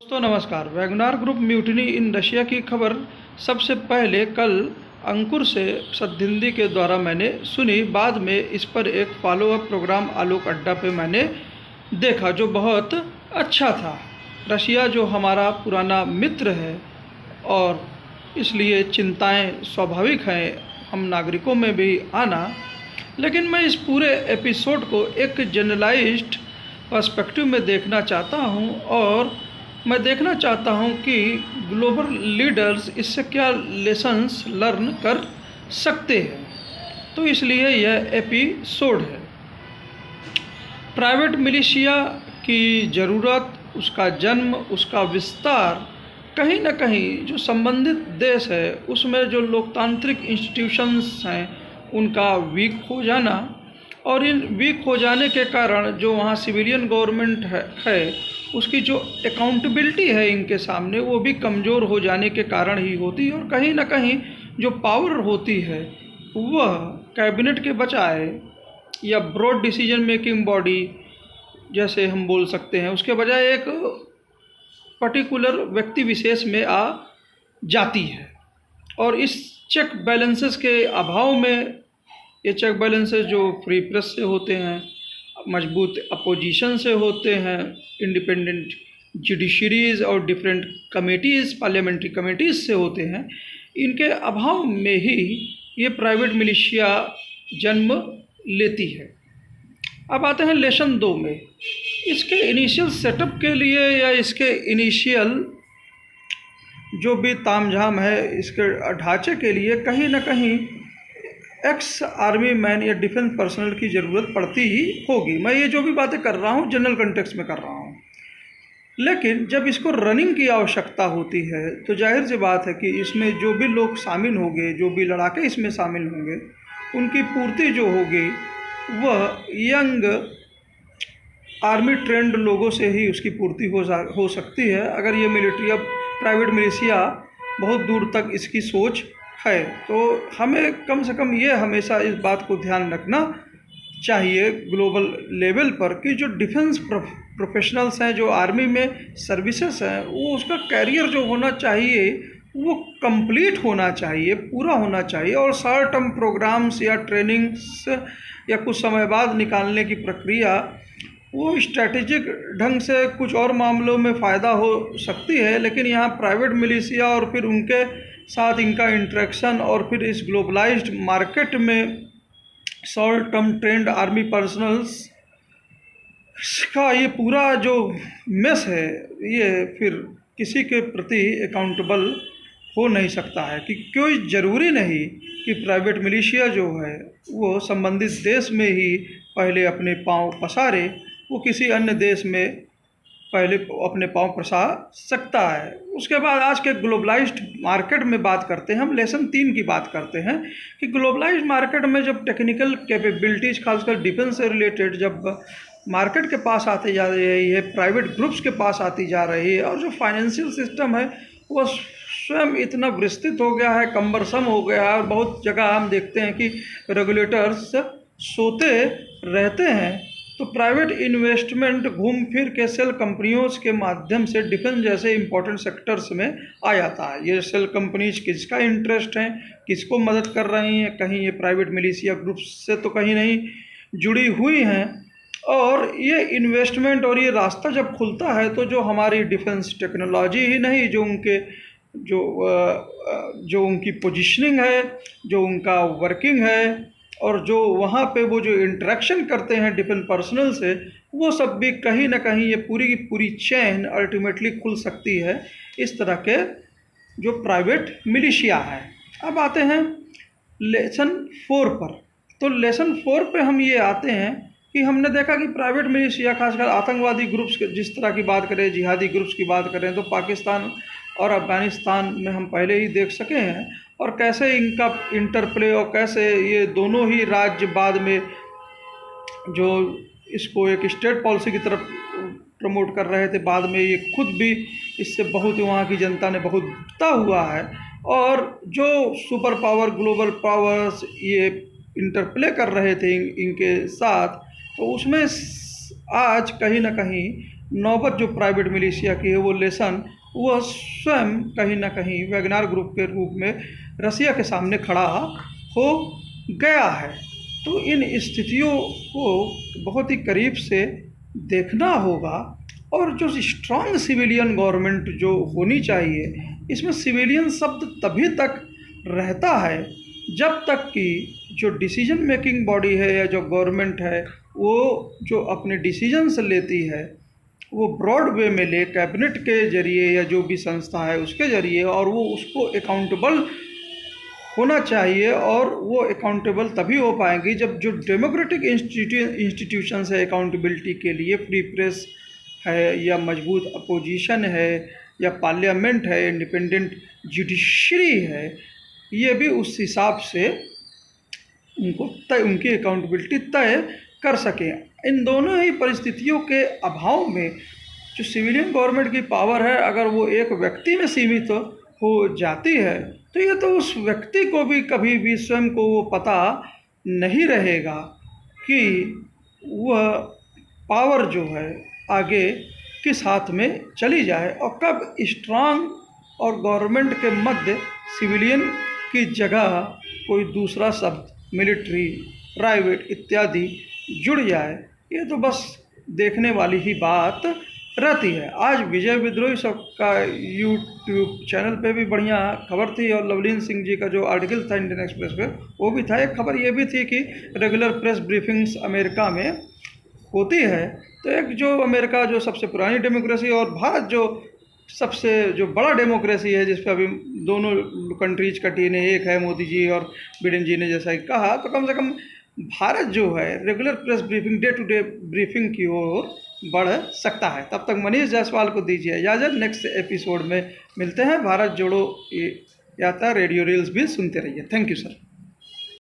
दोस्तों नमस्कार। Wagner group mutiny in Russia की खबर सबसे पहले कल अंकुर से सद्हिंदी के द्वारा मैंने सुनी। बाद में इस पर एक फॉलोअप प्रोग्राम आलोक अड्डा पे मैंने देखा जो बहुत अच्छा था। रशिया जो हमारा पुराना मित्र है और इसलिए चिंताएं स्वाभाविक हैं हम नागरिकों में भी आना। लेकिन मैं इस पूरे एपिसोड को एक जनरलाइज्ड पर्सपेक्टिव में देखना चाहता हूं और मैं देखना चाहता हूं कि ग्लोबल लीडर्स इससे क्या लेसन्स लर्न कर सकते हैं। तो इसलिए यह एपिसोड है। प्राइवेट मिलिशिया की ज़रूरत, उसका जन्म, उसका विस्तार, कहीं ना कहीं जो संबंधित देश है उसमें जो लोकतांत्रिक इंस्टीट्यूशंस हैं उनका वीक हो जाना और इन वीक हो जाने के कारण जो वहाँ सिविलियन गवर्नमेंट है उसकी जो अकाउंटेबिलिटी है इनके सामने वो भी कमज़ोर हो जाने के कारण ही होती है। और कहीं ना कहीं जो पावर होती है वह कैबिनेट के बजाय या ब्रॉड डिसीजन मेकिंग बॉडी जैसे हम बोल सकते हैं उसके बजाय एक पर्टिकुलर व्यक्ति विशेष में आ जाती है। और इस चेक बैलेंसेस के अभाव में ये चेक बैलेंसेस जो फ्री प्रेस से होते हैं, मजबूत अपोजिशन से होते हैं, इंडिपेंडेंट जुडिशरीज और डिफरेंट कमेटीज़, पार्लियामेंट्री कमेटीज़ से होते हैं, इनके अभाव में ही ये प्राइवेट मिलिशिया जन्म लेती है। अब आते हैं लेसन 2 में। इसके इनिशियल सेटअप के लिए या इसके इनिशियल जो भी तामझाम है इसके ढांचे के लिए कहीं ना कहीं एक्स आर्मी मैन या डिफेंस पर्सनल की ज़रूरत पड़ती ही होगी। मैं ये जो भी बातें कर रहा हूँ जनरल कंटेक्स्ट में कर रहा हूँ, लेकिन जब इसको रनिंग की आवश्यकता होती है तो जाहिर सी बात है कि इसमें जो भी लोग शामिल होंगे, जो भी लड़ाके इसमें शामिल होंगे, उनकी पूर्ति जो होगी वह यंग आर्मी ट्रेंड लोगों से ही उसकी पूर्ति हो सकती है। अगर ये मिलिट्री अब प्राइवेट मिलिशिया बहुत दूर तक इसकी सोच है तो हमें कम से कम ये हमेशा इस बात को ध्यान रखना चाहिए ग्लोबल लेवल पर कि जो डिफेंस प्रोफेशनल्स हैं, जो आर्मी में सर्विसेज हैं, वो उसका कैरियर जो होना चाहिए वो कंप्लीट होना चाहिए, पूरा होना चाहिए। और शॉर्ट टर्म प्रोग्राम्स या ट्रेनिंग्स या कुछ समय बाद निकालने की प्रक्रिया वो स्ट्रैटेजिक ढंग से कुछ और मामलों में फ़ायदा हो सकती है, लेकिन यहाँ प्राइवेट मिलिशिया और फिर उनके साथ इनका इंटरेक्शन और फिर इस ग्लोबलाइज्ड मार्केट में short term trend army personnels का ये पूरा जो मेस है ये फिर किसी के प्रति अकाउंटेबल हो नहीं सकता है कि कोई ज़रूरी नहीं कि प्राइवेट मिलिशिया जो है वो संबंधित देश में ही पहले अपने पांव पसारे, वो किसी अन्य देश में पहले अपने पांव पसार सकता है। उसके बाद आज के ग्लोबलाइज्ड मार्केट में बात करते हैं, हम लेसन 3 की बात करते हैं कि ग्लोबलाइज्ड मार्केट में जब टेक्निकल कैपेबिलिटीज़ खासकर डिफेंस से रिलेटेड जब मार्केट के पास आती जा रही है, प्राइवेट ग्रुप्स के पास आती जा रही है और जो फाइनेंशियल सिस्टम है वो स्वयं इतना विस्तृत हो गया है, कम्बरसम हो गया है और बहुत जगह हम देखते हैं कि रेगुलेटर्स सोते रहते हैं, तो प्राइवेट इन्वेस्टमेंट घूम फिर के सेल कंपनियों के माध्यम से डिफेंस जैसे इंपॉर्टेंट सेक्टर्स में आ जाता है। ये सेल कंपनीज किसका इंटरेस्ट है, किसको मदद कर रही हैं, कहीं ये प्राइवेट मिलिशिया ग्रुप से तो कहीं नहीं जुड़ी हुई हैं। और ये इन्वेस्टमेंट और ये रास्ता जब खुलता है तो जो हमारी डिफेंस टेक्नोलॉजी ही नहीं, जो उनकी पोजीशनिंग है, जो उनका वर्किंग है और जो वहाँ पे वो जो इंटरेक्शन करते हैं डिफेंस पर्सनल से, वो सब भी कहीं ना कहीं ये पूरी की पूरी चेन अल्टीमेटली खुल सकती है इस तरह के जो प्राइवेट मिलिशिया है। अब आते हैं लेसन 4 पर। तो लेसन 4 पे हम ये आते हैं कि हमने देखा कि प्राइवेट मिलिशिया खासकर आतंकवादी ग्रुप्स के जिस तरह की बात करें, जिहादी ग्रुप्स की बात करें, तो पाकिस्तान और अफ़गानिस्तान में हम पहले ही देख सके हैं और कैसे इनका इंटरप्ले और कैसे ये दोनों ही राज्य बाद में जो इसको एक स्टेट पॉलिसी की तरफ प्रमोट कर रहे थे, बाद में ये खुद भी इससे बहुत वहाँ की जनता ने बहुत भुगता हुआ है। और जो सुपर पावर ग्लोबल पावर्स ये इंटरप्ले कर रहे थे इनके साथ, तो उसमें आज कहीं ना कहीं नौबत जो प्राइवेट मिलिशिया की है वो लेसन वह स्वयं कहीं ना कहीं वैगनार ग्रुप के रूप में रसिया के सामने खड़ा हो गया है। तो इन स्थितियों को बहुत ही करीब से देखना होगा। और जो स्ट्रांग सिविलियन गवर्नमेंट जो होनी चाहिए, इसमें सिविलियन शब्द तभी तक रहता है जब तक कि जो डिसीजन मेकिंग बॉडी है या जो गवर्नमेंट है वो जो अपने डिसीजंस लेती है वो ब्रॉड वे में ले, कैबिनेट के जरिए या जो भी संस्था है उसके जरिए, और वो उसको अकाउंटेबल होना चाहिए। और वो अकाउंटेबल तभी हो पाएंगी जब जो डेमोक्रेटिक इंस्टीट्यूशंस है अकाउंटेबिलिटी के लिए, फ्री प्रेस है या मजबूत अपोजिशन है या पार्लियामेंट है, इंडिपेंडेंट जुडिशरी है, ये भी उस हिसाब से उनकी अकाउंटेबिलिटी तय कर सकें। इन दोनों ही परिस्थितियों के अभाव में जो सिविलियन गवर्नमेंट की पावर है, अगर वो एक व्यक्ति में सीमित हो जाती है तो ये तो उस व्यक्ति को भी कभी भी स्वयं को वो पता नहीं रहेगा कि वह पावर जो है आगे किस हाथ में चली जाए और कब स्ट्रांग और गवर्नमेंट के मध्य सिविलियन की जगह कोई दूसरा शब्द मिलिट्री, प्राइवेट इत्यादि जुड़ जाए। ये तो बस देखने वाली ही बात रहती है। आज विजय विद्रोही सब का यूट्यूब चैनल पे भी बढ़िया खबर थी, और लवलीन सिंह जी का जो आर्टिकल था इंडियन एक्सप्रेस पे वो भी था। एक खबर ये भी थी कि रेगुलर प्रेस ब्रीफिंग्स अमेरिका में होती है। तो एक जो अमेरिका जो सबसे पुरानी डेमोक्रेसी और भारत जो सबसे जो बड़ा डेमोक्रेसी है, जिस पर अभी दोनों कंट्रीज का टीने एक है, मोदी जी और बिडेन जी ने जैसा ही कहा, तो कम से कम भारत जो है regular press briefing, day to day briefing की ओर बढ़ सकता है। तब तक मनीष जायसवाल को दीजिए इजाज़त। नेक्स्ट एपिसोड में मिलते हैं। भारत जोड़ो यात्रा रेडियो रील्स भी सुनते रहिए। Thank you sir.